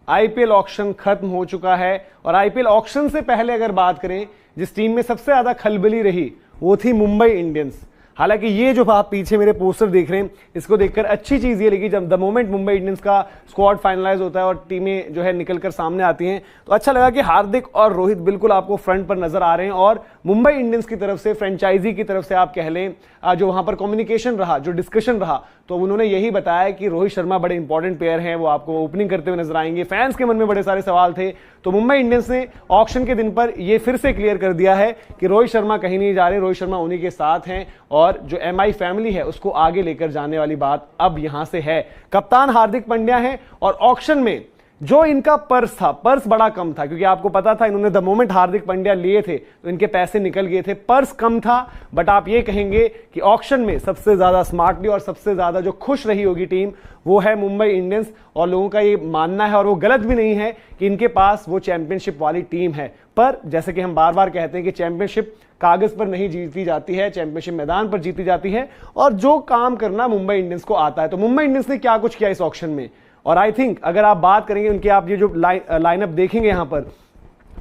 IPL auction खत्म हो चुका है और आईपीएल ऑक्शन से पहले अगर बात करें जिस टीम में सबसे ज्यादा खलबली रही वो थी मुंबई इंडियंस। हालांकि ये जो आप पीछे मेरे पोस्टर देख रहे हैं इसको देखकर अच्छी चीज ये लगी, जब द मोमेंट मुंबई इंडियंस का स्क्वाड फाइनलाइज होता है और टीमें जो है निकलकर सामने आती हैं तो अच्छा लगा कि हार्दिक और रोहित बिल्कुल आपको फ्रंट पर नजर आ रहे हैं। और मुंबई इंडियंस की तरफ से, फ्रेंचाइजी की तरफ से आप कह लें, जो वहां पर कम्युनिकेशन रहा, जो डिस्कशन रहा, तो उन्होंने यही बताया कि रोहित शर्मा बड़े इंपॉर्टेंट प्लेयर हैं, वो आपको ओपनिंग करते हुए नजर आएंगे। फैंस के मन में बड़े सारे सवाल थे, तो मुंबई इंडियंस ने ऑक्शन के दिन पर यह फिर से क्लियर कर दिया है कि रोहित शर्मा कहीं नहीं जा रहे, रोहित शर्मा उन्हीं के साथ हैं और जो एमआई फैमिली है उसको आगे लेकर जाने वाली बात अब यहां से है। कप्तान हार्दिक पांड्या है और ऑक्शन में जो इनका पर्स था, पर्स बड़ा कम था क्योंकि आपको पता था इन्होंने द मोमेंट हार्दिक पांड्या लिए थे तो इनके पैसे निकल गए थे, पर्स कम था। बट आप ये कहेंगे कि ऑक्शन में सबसे ज्यादा स्मार्टली और सबसे ज्यादा जो खुश रही होगी टीम वो है मुंबई इंडियंस, और लोगों का ये मानना है और वो गलत भी नहीं है कि इनके पास वो चैंपियनशिप वाली टीम है। पर जैसे कि हम बार बार कहते हैं कि चैंपियनशिप कागज पर नहीं जीती जाती है, चैंपियनशिप मैदान पर जीती जाती है, और जो काम करना मुंबई इंडियंस को आता है। तो मुंबई इंडियंस ने क्या कुछ किया इस ऑक्शन में, और आई थिंक अगर आप बात करेंगे उनके, आप ये जो लाइनअप देखेंगे यहां पर,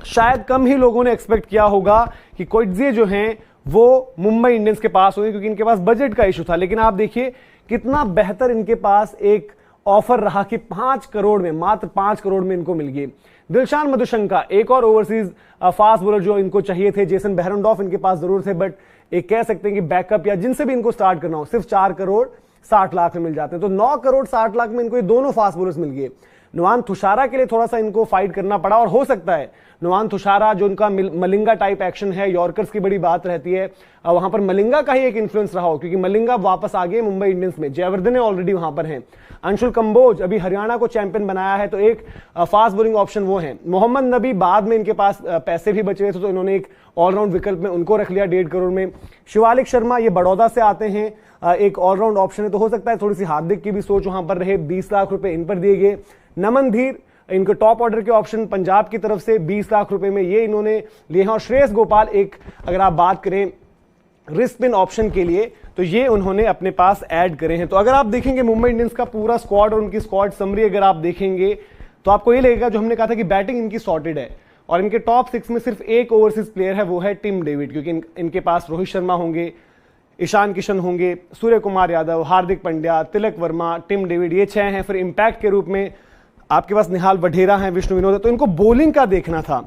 शायद कम ही लोगों ने एक्सपेक्ट किया होगा कि कोइट्जे जो हैं वो मुंबई इंडियंस के पास होंगे क्योंकि इनके पास बजट का इशू था। लेकिन आप देखिए कितना बेहतर इनके पास एक ऑफर रहा कि 5 करोड़ में, मात्र 5 करोड़ में इनको मिल गए। दिलशान मधुशंका, एक और ओवरसीज फास्ट बॉलर जो इनको चाहिए थे, जेसन बेहरनडॉफ इनके पास जरूर थे, बट एक कह सकते हैं कि बैकअप या जिनसे भी इनको स्टार्ट करना हो सिर्फ 4 करोड़ 60 लाख में मिल जाते हैं। तो 9 करोड़ 60 लाख में इनको ये दोनों फास्ट बॉलर्स मिल गए। नुआन तुषारा के लिए थोड़ा सा इनको फाइट करना पड़ा, और हो सकता है नुआन तुषारा जो उनका मलिंगा टाइप एक्शन है, यॉर्कर्स की बड़ी बात रहती है, वहां पर मलिंगा का ही एक इन्फ्लुएंस रहा हो क्योंकि मलिंगा वापस आ गए मुंबई इंडियंस में, जयवर्धने ऑलरेडी वहां पर हैं, अंशुल कंबोज अभी हरियाणा को चैंपियन बनाया है, तो एक फास्ट बॉलिंग ऑप्शन वो है। मोहम्मद नबी बाद में इनके पास पैसे भी बचे हुए थे तो इन्होंने एक ऑलराउंड विकल्प में उनको रख लिया 1.5 करोड़ में। शिवालिक शर्मा ये बड़ौदा से आते हैं, एक ऑलराउंड ऑप्शन है, तो हो सकता है थोड़ी सी हार्दिक की भी सोच वहां पर रहे, 20 लाख रुपए इन पर दिए गए। नमन धीर इनको टॉप ऑर्डर के ऑप्शन पंजाब की तरफ से 20 लाख रुपए में ये इन्होंने लिए हैं, और श्रेयस गोपाल एक, अगर आप बात करें रिस्क पिन ऑप्शन के लिए, तो ये उन्होंने अपने पास ऐड करे हैं। तो अगर आप देखेंगे मुंबई इंडियंस का पूरा स्क्वाड और उनकी स्क्वाड समरी अगर आप देखेंगे तो आपको ये लगेगा जो हमने कहा था कि बैटिंग इनकी सॉर्टेड है, और इनके टॉप 6 में सिर्फ एक ओवरसीज प्लेयर है, वो है टिम डेविड, क्योंकि इनके पास रोहित शर्मा होंगे, ईशान किशन होंगे, सूर्य कुमार यादव, हार्दिक पांड्या, तिलक वर्मा, टिम डेविड, ये 6 हैं। फिर इंपैक्ट के रूप में आपके पास निहाल वढेरा हैं, विष्णु विनोद है। तो इनको बॉलिंग का देखना था,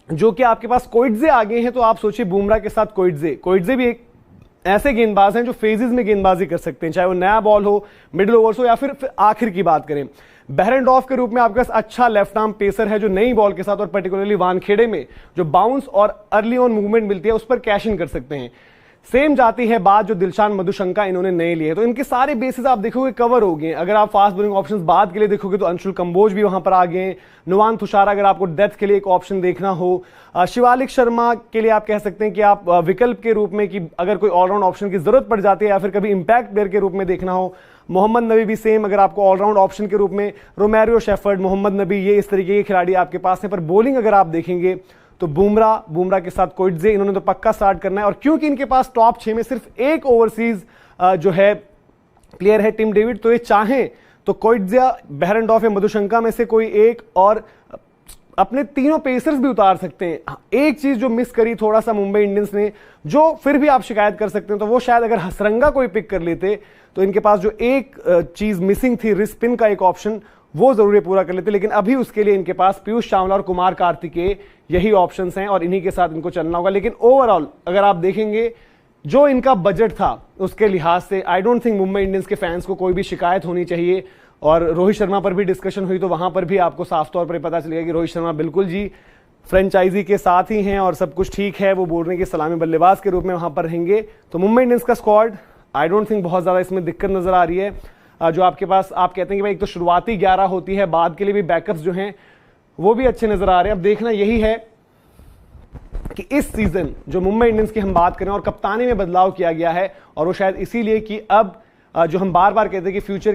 जो कि आपके पास कोइट्जे आगे हैं, तो आप सोचिए बुमराह के साथ कोइट्जे भी एक ऐसे गेंदबाज हैं जो फेजेस में गेंदबाजी कर सकते हैं, चाहे वो नया बॉल हो, मिडिल ओवर्स हो, या फिर आखिर की बात करें। बेहरनडॉफ के रूप में आपके पास अच्छा लेफ्ट आर्म पेसर है जो नई बॉल के साथ और पर्टिकुलरली वानखेड़े में जो बाउंस और अर्ली ऑन मूवमेंट मिलती है उस पर कैश इन कर सकते हैं। सेम जाती है बात जो दिलशान मधुशंका इन्होंने नए लिए, तो इनके सारे बेसिस आप देखोगे कवर हो गए। अगर आप फास्ट बॉलिंग ऑप्शंस बाद के लिए देखोगे तो अंशुल कंबोज भी वहां पर आ गए, नुआन तुषारा अगर आपको डेथ के लिए एक ऑप्शन देखना हो, शिवालिक शर्मा के लिए आप कह सकते हैं कि आप विकल्प के रूप में कि अगर कोई ऑलराउंड ऑप्शन की जरूरत पड़ जाती है या फिर कभी इंपैक्ट प्लेयर के रूप में देखना हो। मोहम्मद नबी भी सेम, अगर आपको ऑलराउंड ऑप्शन के रूप में रोमेरियो शेफर्ड, मोहम्मद नबी, ये इस तरीके के खिलाड़ी आपके पास हैं। पर बॉलिंग अगर आप देखेंगे तो बुमराह के साथ कोइट्जे इन्होंने तो पक्का स्टार्ट करना है, और क्योंकि इनके पास टॉप 6 में सिर्फ एक ओवरसीज जो है प्लेयर है टिम डेविड, तो ये चाहें तो कोइट्जे, बेहरनडॉफ या मधुशंका में से कोई एक, और अपने तीनों पेसर्स भी उतार सकते हैं। एक चीज जो मिस करी थोड़ा सा मुंबई इंडियंस ने, जो फिर भी आप शिकायत कर सकते हैं, तो वो शायद अगर हसरंगा कोई पिक कर लेते तो इनके पास जो एक चीज मिसिंग थी, रिस्क पिन का एक ऑप्शन, वो जरूर पूरा कर लेते। लेकिन अभी उसके लिए इनके पास पीयूष चावला और कुमार कार्तिकेय यही ऑप्शंस हैं और इन्हीं के साथ इनको चलना होगा। लेकिन ओवरऑल अगर आप देखेंगे जो इनका बजट था उसके लिहाज से I don't think Mumbai Indians के फैंस को कोई भी शिकायत होनी चाहिए। और रोहित शर्मा पर भी डिस्कशन हुई तो वहां पर भी आपको साफ तौर पर पता चलेगा कि रोहित शर्मा बिल्कुल जी फ्रेंचाइजी के साथ ही हैं और सब कुछ ठीक है। वो बोल रहे हैं कि सलामी बल्लेबाज के रूप में वहां पर रहेंगे। तो मुंबई इंडियंस का स्क्वाड आई डोंट थिंक बहुत ज्यादा इसमें दिक्कत नजर आ रही है। जो आपके पास आप कहते हैं कि भाई एक तो शुरुआती 11 होती है, बाद के लिए भी बैकअप्स जो हैं वो भी अच्छे नजर आ रहे हैं। अब देखना यही है कि इस सीजन जो मुंबई इंडियंस की हम बात करें और कप्तानी में बदलाव किया गया है, और वो शायद इसीलिए कि अब जो हम बार बार कहते हैं कि फ्यूचर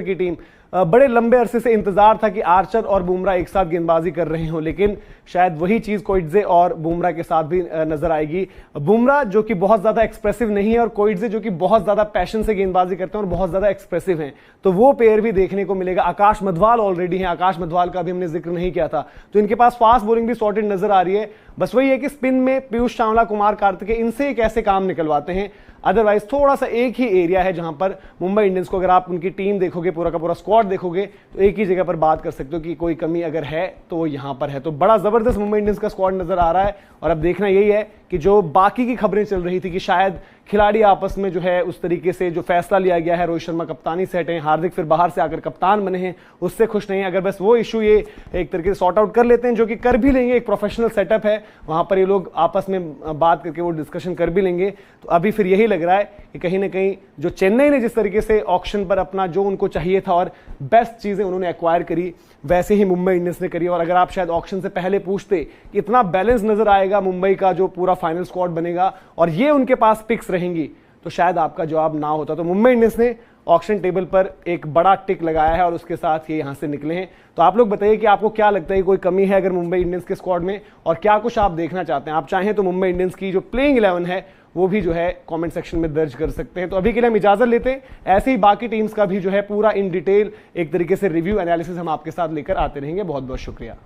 की टीम बड़े लंबे अरसे से इंतजार था कि आर्चर और बुमराह एक साथ गेंदबाजी कर रहे हो, लेकिन शायद वही चीज कोइटजे और बुमराह के साथ भी नजर आएगी। बुमराह जो कि बहुत ज्यादा एक्सप्रेसिव नहीं है और कोइटजे जो कि बहुत ज्यादा पैशन से गेंदबाजी करते हैं और बहुत ज्यादा एक्सप्रेसिव हैं, तो वो पेयर भी देखने को मिलेगा। आकाश मधवाल ऑलरेडी है, आकाश मधवाल का भी हमने जिक्र नहीं किया था, तो इनके पास फास्ट बॉलिंग भी सॉर्टेड नजर आ रही है। बस वही है कि स्पिन में पीयूष चावला, कुमार कार्तिकेय, इनसे कैसे काम निकलवाते हैं। अदरवाइज थोड़ा सा एक ही एरिया है जहां पर मुंबई इंडियंस को, अगर आप उनकी टीम देखोगे, पूरा का पूरा स्क्वाड देखोगे, तो एक ही जगह पर बात कर सकते हो कि कोई कमी अगर है तो वो यहां पर है। तो बड़ा जबरदस्त मुंबई इंडियंस का स्क्वाड नजर आ रहा है। और अब देखना यही है कि जो बाकी की खबरें चल रही थी कि शायद खिलाड़ी आपस में जो है उस तरीके से जो फैसला लिया गया है, रोहित शर्मा कप्तानी से हटे, हार्दिक फिर बाहर से आकर कप्तान बने हैं, उससे खुश नहीं है। अगर बस वो इशू ये एक तरीके से सॉर्ट आउट कर लेते हैं, जो कि कर भी लेंगे, एक प्रोफेशनल सेटअप है वहां पर, ये लोग आपस में बात करके वो डिस्कशन कर भी लेंगे, तो अभी फिर यही लग रहा है कि कहीं ना कहीं जो चेन्नई ने जिस तरीके से ऑक्शन पर अपना जो उनको चाहिए था और बेस्ट चीजें उन्होंने एक्वायर करी, वैसे ही मुंबई इंडियंस ने करी। और अगर आप शायद ऑक्शन से पहले पूछते कि इतना बैलेंस नजर आएगा मुंबई का जो पूरा फाइनल स्क्वाड बनेगा और ये उनके पास पिक्स रहेंगी, तो शायद आपका जवाब ना होता। तो मुंबई इंडियंस ने ऑक्शन टेबल पर एक बड़ा टिक लगाया है और उसके साथ ये यहां से निकले हैं। तो आप लोग बताइए कि आपको क्या लगता है, कोई कमी है अगर मुंबई इंडियंस के स्क्वाड में, और क्या कुछ आप देखना चाहते हैं। आप चाहें तो मुंबई इंडियंस की जो प्लेइंग 11 है वो भी जो है कमेंट सेक्शन में दर्ज कर सकते हैं। तो अभी के लिए हम इजाजत लेते हैं, ऐसे ही बाकी टीम्स का भी जो है पूरा इन डिटेल एक तरीके से रिव्यू एनालिसिस हम आपके साथ लेकर आते रहेंगे। बहुत बहुत शुक्रिया।